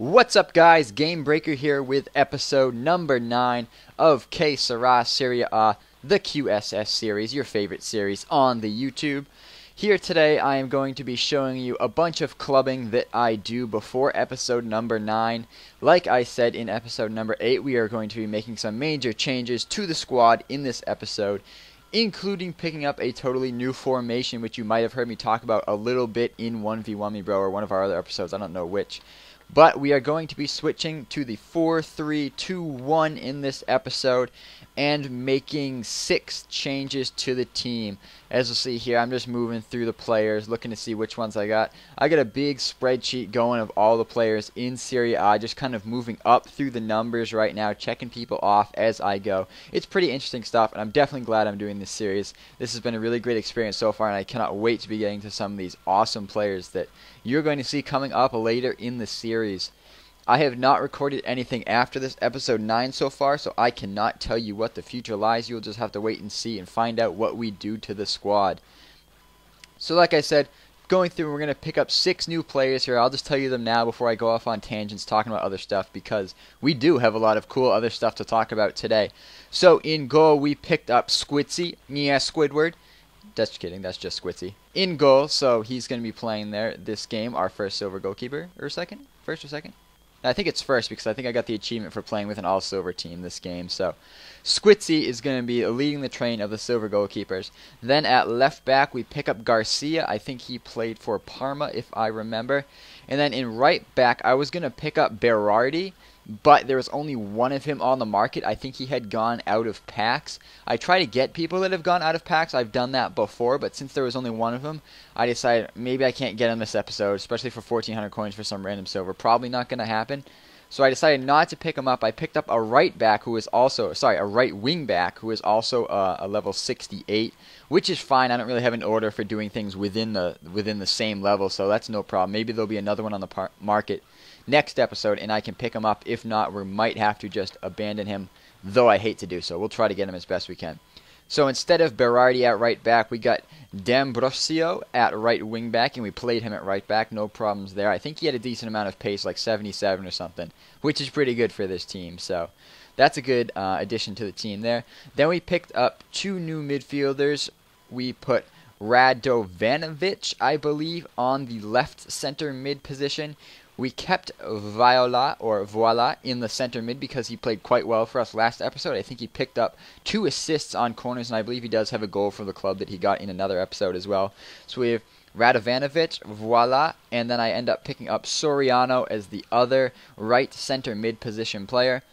What's up, guys? Game Breaker here with episode number 9 of Sera Serie, the QSS series, your favorite series on the YouTube. Here today I am going to be showing you a bunch of clubbing that I do before episode number 9. Like I said in episode number 8, we are going to be making some major changes to the squad in this episode, including picking up a totally new formation, which you might have heard me talk about a little bit in 1v1 Me Bro, or one of our other episodes, I don't know which. But we are going to be switching to the 4-3-2-1 in this episode and making 6 changes to the team. As you'll see here, I'm just moving through the players, looking to see which ones I got. I got a big spreadsheet going of all the players in Serie A, just kind of moving up through the numbers right now, checking people off as I go. It's pretty interesting stuff, and I'm definitely glad I'm doing this series. This has been a really great experience so far, and I cannot wait to be getting to some of these awesome players that you're going to see coming up later in the series. I have not recorded anything after this episode 9 so far, so I cannot tell you what the future lies. You'll just have to wait and see and find out what we do to the squad. So like I said, going through, we're going to pick up 6 new players here. I'll just tell you them now before I go off on tangents talking about other stuff, because we do have a lot of cool other stuff to talk about today. So in goal, we picked up Squidzy, Squidward. Just kidding, that's just Squidzy. In goal, so he's going to be playing there this game, our first silver goalkeeper, or second? First or second? I think it's first, because I think I got the achievement for playing with an all-silver team this game. So Squidzy is going to be leading the train of the silver goalkeepers. Then at left back, we pick up Garcia. I think he played for Parma, if I remember. And then in right back, I was going to pick up Berardi, but there was only one of him on the market. I think he had gone out of packs. I try to get people that have gone out of packs. I've done that before, but since there was only one of them, I decided maybe I can't get him this episode, especially for 1,400 coins for some random silver. Probably not going to happen. So I decided not to pick him up. I picked up a right back who is also, a right wing back who is also a level 68, which is fine. I don't really have an order for doing things within the same level, so that's no problem. Maybe there'll be another one on the market next episode, and I can pick him up. If not, we might have to just abandon him, though I hate to do so. We'll try to get him as best we can. So instead of Berardi at right back, we got D'Ambrosio at right wing back, and we played him at right back. No problems there. I think he had a decent amount of pace, like 77 or something, which is pretty good for this team. So that's a good addition to the team there. Then we picked up 2 new midfielders. We put Radovanovic, I believe, on the left center mid position. We kept Voila in the center mid because he played quite well for us last episode. I think he picked up 2 assists on corners, and I believe he does have a goal for the club that he got in another episode as well. So we have Radovanovic, Voila, and then I end up picking up Soriano as the other right center mid position player.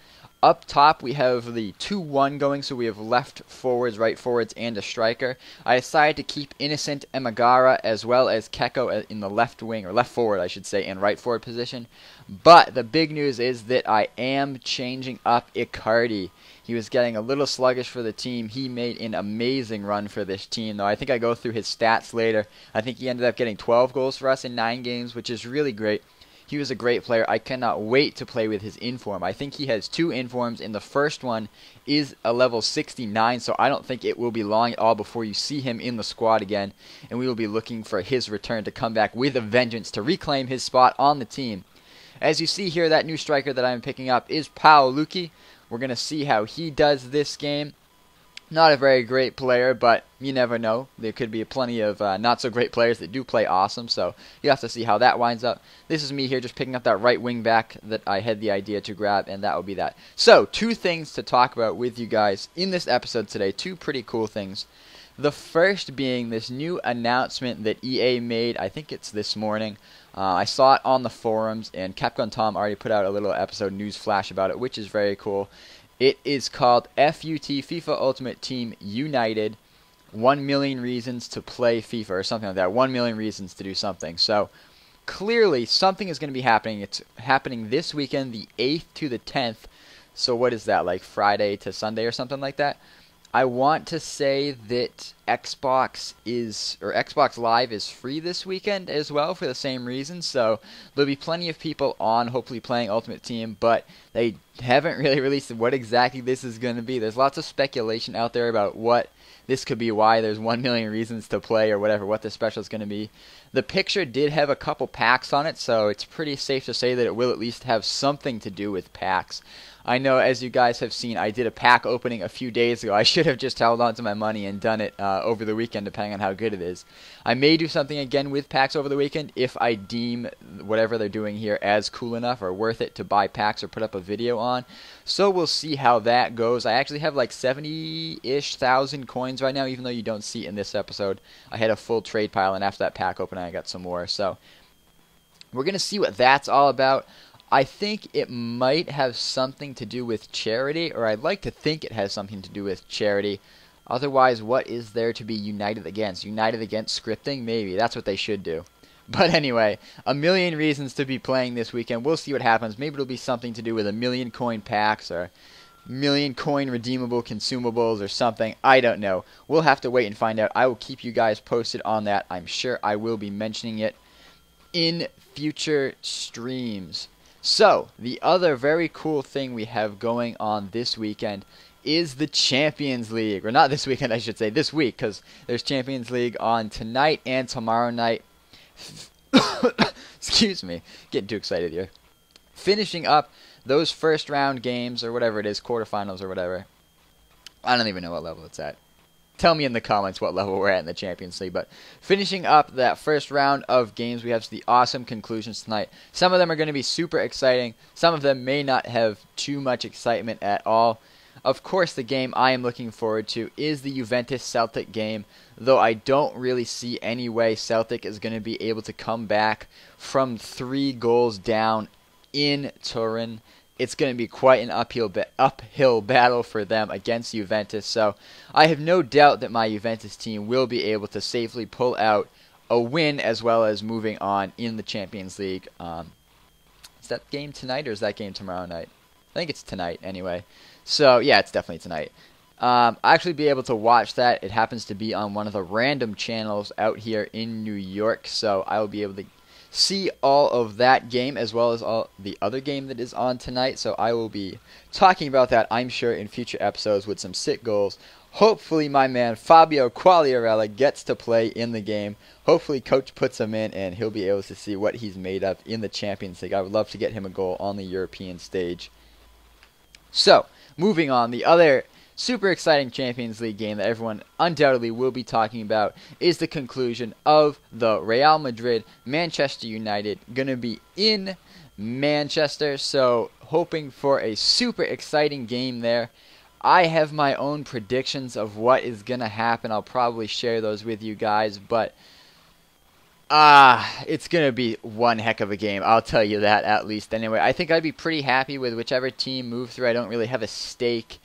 Up top, we have the 2-1 going, so we have left forwards, right forwards, and a striker. I decided to keep Innocent Emagara as well as Keko in the left wing, or left forward, I should say, and right forward position. But the big news is that I am changing up Icardi. He was getting a little sluggish for the team. He made an amazing run for this team, though. I think I go through his stats later. I think he ended up getting 12 goals for us in 9 games, which is really great. He was a great player. I cannot wait to play with his inform. I think he has 2 informs, and the first one is a level 69, so I don't think it will be long at all before you see him in the squad again, and we will be looking for his return to come back with a vengeance to reclaim his spot on the team. As you see here, that new striker that I'm picking up is Paolucci. We're going to see how he does this game. Not a very great player, but you never know. There could be plenty of not-so-great players that do play awesome, so you have to see how that winds up. This is me here just picking up that right wing back that I had the idea to grab, and that will be that. So, 2 things to talk about with you guys in this episode today. 2 pretty cool things. The first being this new announcement that EA made. I think it's this morning. I saw it on the forums, and Capcom Tom already put out a little episode news flash about it, which is very cool. It is called FUT, FIFA Ultimate Team United, 1 million reasons to play FIFA, or something like that. 1 million reasons to do something. So, clearly, something is going to be happening. It's happening this weekend, the 8th to the 10th. So, what is that, like Friday to Sunday or something like that? I want to say that Xbox Live is free this weekend as well for the same reason. So there'll be plenty of people on, hopefully playing Ultimate Team, but they haven't really released what exactly this is going to be. There's lots of speculation out there about what this could be, why there's 1 million reasons to play or whatever, what the special is going to be. The picture did have a couple packs on it, so it's pretty safe to say that it will at least have something to do with packs. I know, as you guys have seen, I did a pack opening a few days ago. I should have just held on to my money and done it over the weekend, depending on how good it is. I may do something again with packs over the weekend if I deem whatever they're doing here as cool enough or worth it to buy packs or put up a video on. So we'll see how that goes. I actually have like 70-ish thousand coins right now, even though you don't see it in this episode. I had a full trade pile, and after that pack opening, I got some more. So we're going to see what that's all about. I think it might have something to do with charity, or I'd like to think it has something to do with charity. Otherwise, what is there to be united against? United against scripting? Maybe. That's what they should do. But anyway, 1 million reasons to be playing this weekend. We'll see what happens. Maybe it'll be something to do with 1 million coin packs or 1 million coin redeemable consumables or something. I don't know. We'll have to wait and find out. I will keep you guys posted on that. I'm sure I will be mentioning it in future streams. So, the other very cool thing we have going on this weekend is the Champions League. Or not this weekend, I should say, this week, because there's Champions League on tonight and tomorrow night. Excuse me, getting too excited here. Finishing up those first round games, or whatever it is, quarterfinals or whatever. I don't even know what level it's at. Tell me in the comments what level we're at in the Champions League. But finishing up that first round of games, we have the awesome conclusions tonight. Some of them are going to be super exciting. Some of them may not have too much excitement at all. Of course, the game I am looking forward to is the Juventus-Celtic game, though I don't really see any way Celtic is going to be able to come back from 3 goals down in Turin. It's going to be quite an uphill battle for them against Juventus, so I have no doubt that my Juventus team will be able to safely pull out a win as well as moving on in the Champions League. Is that game tonight or is that game tomorrow night? I think it's tonight anyway. So, yeah, it's definitely tonight. I'll actually be able to watch that. It happens to be on one of the random channels out here in New York, so I will be able to see all of that game as well as all the other game that is on tonight. So I will be talking about that, I'm sure, in future episodes with some sick goals. Hopefully my man Fabio Quagliarella gets to play in the game. Hopefully coach puts him in and he'll be able to see what he's made of in the Champions League. I would love to get him a goal on the European stage. So, moving on, the other super exciting Champions League game that everyone undoubtedly will be talking about is the conclusion of the Real Madrid-Manchester United. Going to be in Manchester, so hoping for a super exciting game there. I have my own predictions of what is going to happen. I'll probably share those with you guys, but it's going to be one heck of a game. I'll tell you that at least. Anyway, I think I'd be pretty happy with whichever team moves through. I don't really have a stake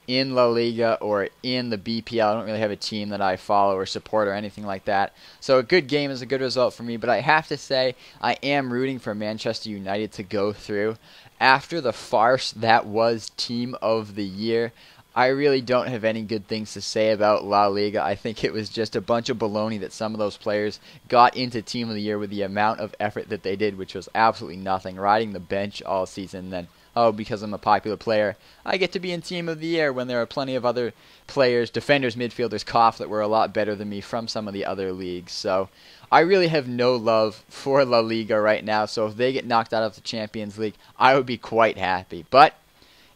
in La Liga or in the BPL. I don't really have a team that I follow or support or anything like that. So a good game is a good result for me, but I have to say I am rooting for Manchester United to go through. After the farce that was Team of the Year, I really don't have any good things to say about La Liga. I think it was just a bunch of baloney that some of those players got into Team of the Year with the amount of effort that they did, which was absolutely nothing. Riding the bench all season, then, oh, because I'm a popular player, I get to be in Team of the Year when there are plenty of other players, defenders, midfielders, that were a lot better than me from some of the other leagues. So I really have no love for La Liga right now, so if they get knocked out of the Champions League, I would be quite happy. But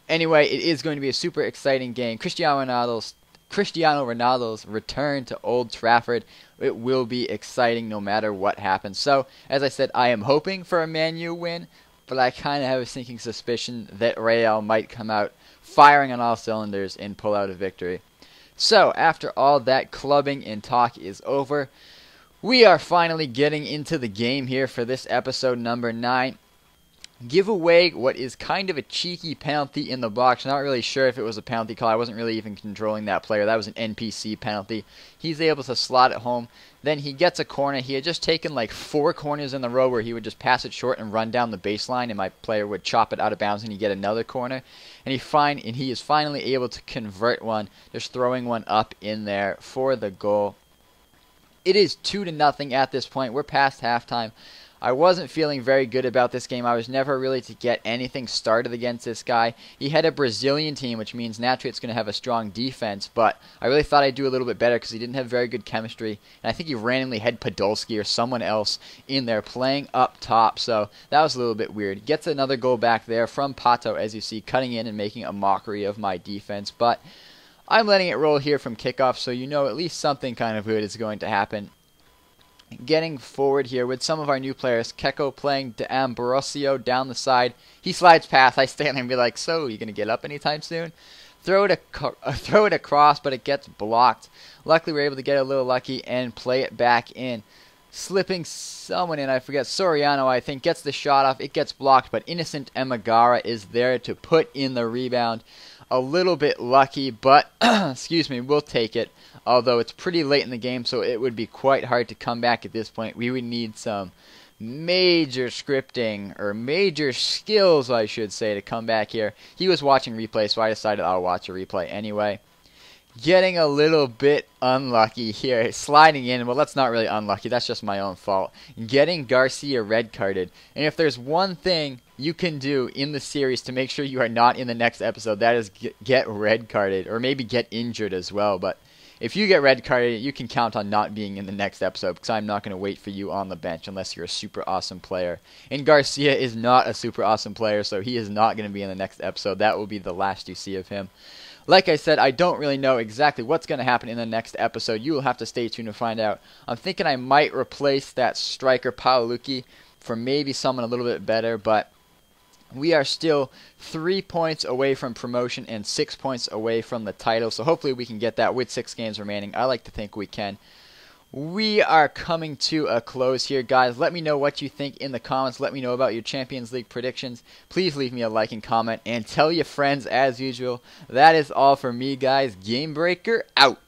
anyway, it is going to be a super exciting game. Cristiano Ronaldo's return to Old Trafford. It will be exciting no matter what happens. So, as I said, I am hoping for a Man U win, but I kind of have a sinking suspicion that Real might come out firing on all cylinders and pull out a victory. So, after all that clubbing and talk is over, we are finally getting into the game here for this episode number 9. give away what is kind of a cheeky penalty in the box. Not really sure if it was a penalty call. I wasn't really even controlling that player. That was an NPC penalty. He's able to slot it home. Then he gets a corner. He had just taken like 4 corners in the row where he would just pass it short and run down the baseline, and my player would chop it out of bounds and he'd get another corner. And he is finally able to convert one, just throwing one up in there for the goal. It is 2-0 at this point. We're past halftime. I wasn't feeling very good about this game. I was never really to get anything started against this guy. He had a Brazilian team, which means naturally it's going to have a strong defense, but I really thought I'd do a little bit better because he didn't have very good chemistry, and I think he randomly had Podolski or someone else in there playing up top, so that was a little bit weird. Gets another goal back there from Pato, as you see, cutting in and making a mockery of my defense, but I'm letting it roll here from kickoff, so you know at least something kind of good is going to happen. Getting forward here with some of our new players. Keko playing D'Ambrosio down the side. He slides past. I stand there and be like, so, you going to get up anytime soon? Throw it across, but it gets blocked. Luckily, we're able to get a little lucky and play it back in. Slipping someone in, I forget, Soriano, I think, gets the shot off. It gets blocked, but Innocent Emagara is there to put in the rebound. A little bit lucky, but, excuse me, we'll take it. Although it's pretty late in the game, so it would be quite hard to come back at this point. We would need some major scripting, or major skills, I should say, to come back here. He was watching replay, so I decided I'll watch a replay anyway. Getting a little bit unlucky here. Sliding in, well, that's not really unlucky. That's just my own fault. Getting Garcia red carded. And if there's one thing you can do in the series to make sure you are not in the next episode, that is get red carded, or maybe get injured as well. But if you get red carded, you can count on not being in the next episode, because I'm not going to wait for you on the bench unless you're a super awesome player. And Garcia is not a super awesome player, so he is not going to be in the next episode. That will be the last you see of him. Like I said, I don't really know exactly what's going to happen in the next episode. You will have to stay tuned to find out. I'm thinking I might replace that striker Paolucci for maybe someone a little bit better, but we are still 3 points away from promotion and 6 points away from the title, so hopefully we can get that with 6 games remaining. I like to think we can. We are coming to a close here, guys. Let me know what you think in the comments. Let me know about your Champions League predictions. Please leave me a like and comment, and tell your friends as usual. That is all for me, guys. Game Breaker out.